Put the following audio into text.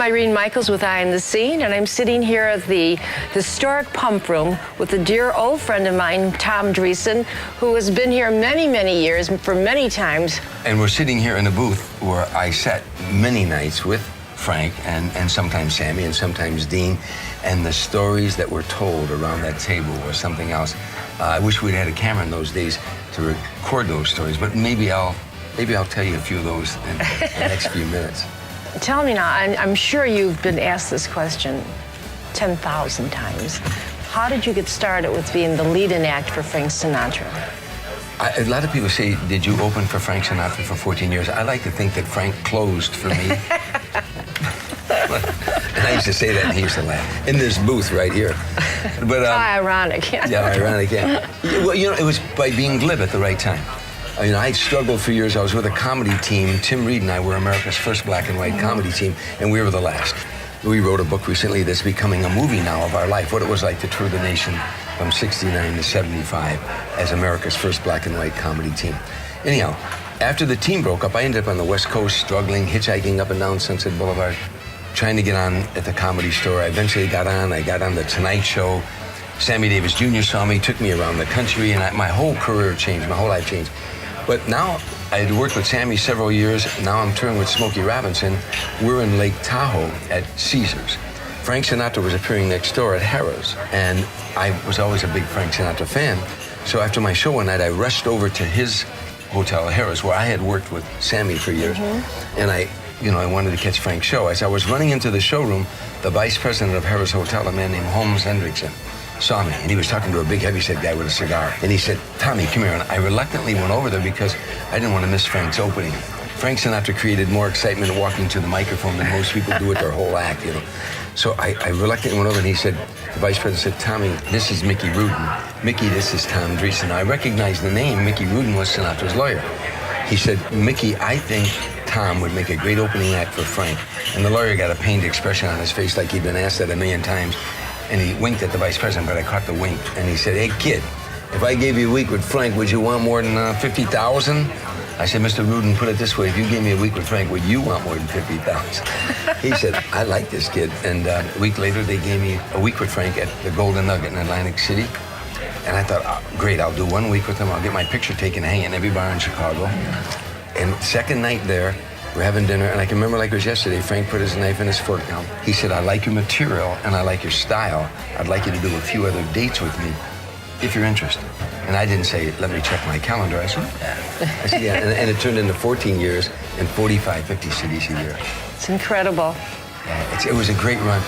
I'm Irene Michaels with Eye on the Scene, and I'm sitting here at the historic pump room with a dear old friend of mine, Tom Dreesen, who has been here many, many years, for many times. And we're sitting here in a booth where I sat many nights with Frank and sometimes Sammy and sometimes Dean, and the stories that were told around that table was something else. I wish we'd had a camera in those days to record those stories, but maybe I'll tell you a few of those in the next few minutes. Tell me now, I'm sure you've been asked this question 10,000 times. How did you get started with being the lead-in act for Frank Sinatra? A lot of people say, did you open for Frank Sinatra for 14 years? I like to think that Frank closed for me. And I used to say that, and he used to laugh. In this booth right here. But, ironic. Yeah, ironic, yeah. Well, you know, it was by being glib at the right time. You know, I struggled for years. I was with a comedy team. Tim Reed and I were America's first black and white comedy team, and we were the last. We wrote a book recently that's becoming a movie now of our life, what it was like to tour the nation from 69 to 75 as America's first black and white comedy team. Anyhow, after the team broke up, I ended up on the West Coast struggling, hitchhiking up and down Sunset Boulevard, trying to get on at the Comedy Store. I eventually got on. I got on The Tonight Show. Sammy Davis Jr. saw me, took me around the country, and my whole career changed, my whole life changed. But now, I had worked with Sammy several years. Now I'm touring with Smokey Robinson. We're in Lake Tahoe at Caesars. Frank Sinatra was appearing next door at Harrah's, and I was always a big Frank Sinatra fan. So after my show one night, I rushed over to his hotel at Harrah's, where I had worked with Sammy for years. And I wanted to catch Frank's show. As I was running into the showroom, the vice president of Harrah's Hotel, a man named Holmes Hendrickson, saw me, and he was talking to a big heavyset guy with a cigar. And he said, "Tommy, come here." And I reluctantly went over there because I didn't want to miss Frank's opening. Frank Sinatra created more excitement walking to the microphone than most people do with their whole act, you know. So I reluctantly went over, and he said, the vice president said, "Tommy, this is Mickey Rudin. Mickey, this is Tom Dreesen." I recognized the name. Mickey Rudin was Sinatra's lawyer. He said, "Mickey, I think Tom would make a great opening act for Frank." And the lawyer got a pained expression on his face like he'd been asked that a million times. And he winked at the vice president, but I caught the wink. And he said, "Hey, kid, if I gave you a week with Frank, would you want more than 50,000? I said, "Mr. Rudin, put it this way. If you gave me a week with Frank, would you want more than 50,000? He said, "I like this kid." And a week later, they gave me a week with Frank at the Golden Nugget in Atlantic City. And I thought, oh, great, I'll do 1 week with him. I'll get my picture taken, hang in every bar in Chicago. And second night there, we're having dinner, and I can remember like it was yesterday. Frank put his knife and his fork down. He said, "I like your material, and I like your style. I'd like you to do a few other dates with me, if you're interested." And I didn't say, "Let me check my calendar." I said, "Yeah." I said, "Yeah." And it turned into 14 years and 45, 50 cities a year. It's incredible. Yeah, it was a great run.